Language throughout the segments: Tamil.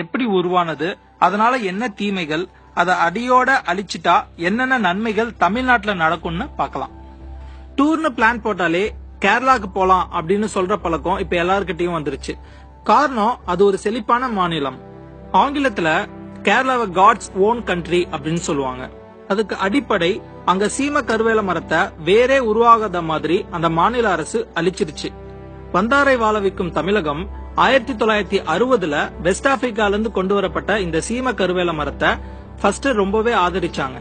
எப்படி உருவானது, அதனால என்ன தீமைகள், அதை அடியோட அழிச்சிட்டா என்னென்ன நன்மைகள் தமிழ்நாட்டுல நடக்கும்னு பார்க்கலாம். டூர்னு பிளான் போட்டாலே கேரளாக்கு போலாம் அப்படின்னு சொல்ற பழக்கம் இப்ப எல்லார்கிட்டயும் வந்துருச்சு. காரணம், அது ஒரு செழிப்பான மாநிலம். ஆங்கிலத்துல கேரளாவை காட்ஸ் ஓன் கண்ட்ரி அப்படின்னு சொல்லுவாங்க. அதுக்கு அடிப்படை, அங்க சீம கருவேல மரத்தை வேறே உருவாகாத மாதிரி அந்த மாநில அரசு அழிச்சிருச்சு. வந்தாரை வாழ வைக்கும் தமிழகம் 1960ல வெஸ்ட் ஆப்பிரிக்கால இருந்து கொண்டு வரப்பட்ட இந்த சீம கருவேல மரத்தை ஃபர்ஸ்ட் ரொம்பவே ஆதரிச்சாங்க.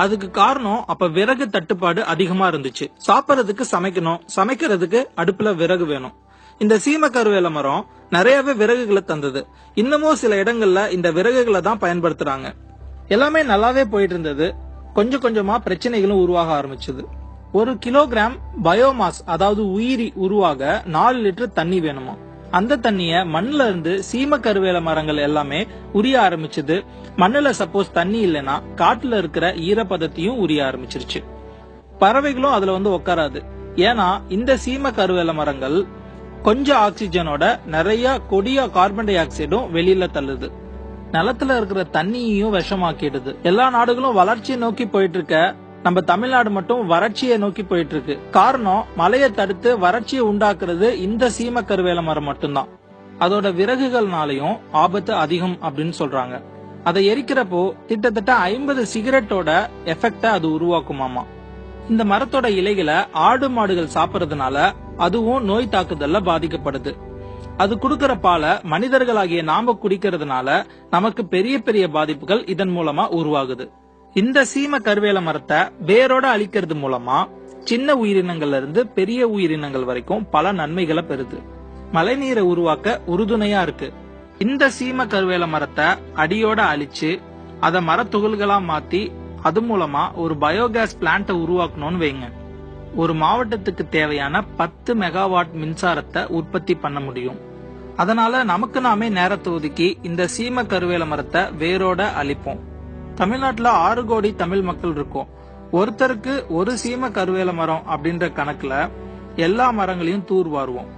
அதுக்கு காரணம், அப்ப விறகு தட்டுப்பாடு அதிகமா இருந்துச்சு. சாப்பிடறதுக்கு சமைக்கணும், சமைக்கிறதுக்கு அடுப்புல விறகு வேணும். இந்த சீம கருவேல மரம் நிறையவே விறகுகளை தந்தது. இன்னமும் சில இடங்கள்ல இந்த விறகுகளை தான் பயன்படுத்துறாங்க. எல்லாமே நல்லாவே போயிட்டு இருந்தது. கொஞ்சம் கொஞ்சமா பிரச்சனைகளும் உருவாக ஆரம்பிச்சது. 1 கிலோகிராம் பயோமாஸ், அதாவது உயிரி உருவாக 4 லிட்டர் தண்ணி வேணுமா. அந்த தண்ணிய மண்ணுல இருந்து சீம கருவேல மரங்கள் எல்லாமே உரிய ஆரம்பிச்சது. மண்ணுல சப்போஸ் தண்ணி இல்லைன்னா காட்டுல இருக்கிற ஈரப்பதத்தையும் உரிய ஆரம்பிச்சிருச்சு. பறவைகளும் அதுல வந்து உட்காராது. ஏன்னா இந்த சீம கருவேல மரங்கள் கொஞ்சம் ஆக்சிஜனோட நிறைய கொடிய கார்பன் டை ஆக்சைடும் வெளியில தள்ளுது. நிலத்துல இருக்கிற தண்ணியையும் விஷமாக்கிடுது. எல்லா நாடுகளும் வளர்ச்சியை நோக்கி போயிட்டு இருக்க, நம்ம தமிழ்நாடு மட்டும் வறட்சியை நோக்கி போயிட்டு இருக்கு. காரணம், மழையை தடுத்து வறட்சியை உண்டாக்குறது இந்த சீம கருவேல மரம் மட்டும்தான். அதோட விறகுகள்னாலையும் ஆபத்து அதிகம் அப்படின்னு சொல்றாங்க. அதை எரிக்கிறப்போ கிட்டத்தட்ட 50 சிகரெட்டோட எஃபெக்ட அது உருவாக்குமாமா. இந்த மரத்தோட இலைகளை ஆடு மாடுகள் சாப்பிடறதுனால அதுவும் நோய் தாக்குதல்ல பாதிக்கப்படுது. அது குடுக்கற பாலை மனிதர்களாகிய நாம குடிக்கிறதுனால நமக்கு பெரிய பெரிய பாதிப்புகள் இதன் மூலமா உருவாகுது. இந்த சீம கருவேல மரத்தை வேரோட அழிக்கிறது மூலமா சின்ன உயிரினங்கள்ல இருந்து பெரிய உயிரினங்கள் வரைக்கும் பல நன்மைகளை பெறுது. மழைநீரை உருவாக்க உறுதுணையா இருக்கு. இந்த சீம கருவேல மரத்தை அடியோட அழிச்சு அதை மரத்துகள்களா மாத்தி அது மூலமா ஒரு பயோகேஸ் பிளான்ட உருவாக்கணும்னு வைங்க. ஒரு மாவட்டத்துக்கு தேவையான 10 மெகாவாட் மின்சாரத்தை உற்பத்தி பண்ண முடியும். அதனால நமக்கு நாமே நேரத்தை ஒதுக்கி இந்த சீம கருவேல மரத்தை வேரோட அழிப்போம். தமிழ்நாட்டுல 6 கோடி தமிழ் மக்கள் இருக்கும். ஒருத்தருக்கு ஒரு சீம கருவேல மரம் அப்படின்ற கணக்குல எல்லா மரங்களையும் தூர்வாருவோம்.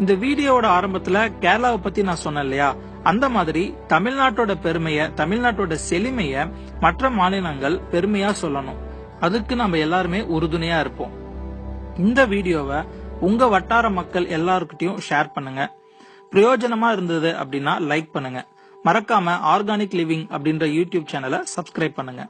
இந்த வீடியோவோட ஆரம்பத்துல கேரளாவை பத்தி நான் சொன்னேன் இல்லையா, அந்த மாதிரி தமிழ்நாட்டோட பெருமைய, தமிழ்நாட்டோட செழுமைய மற்ற மாநிலங்கள் பெருமையா சொல்லணும். அதுக்கு நம்ம எல்லாருமே உறுதுணையா இருப்போம். இந்த வீடியோவை உங்க வட்டார மக்கள் எல்லாருக்கிட்டையும் ஷேர் பண்ணுங்க. பிரயோஜனமா இருந்தது அப்படின்னா லைக் பண்ணுங்க. மறக்காம ஆர்கானிக் லிவிங் அப்படின்ற யூடியூப் சேனலை சப்ஸ்கிரைப் பண்ணுங்க.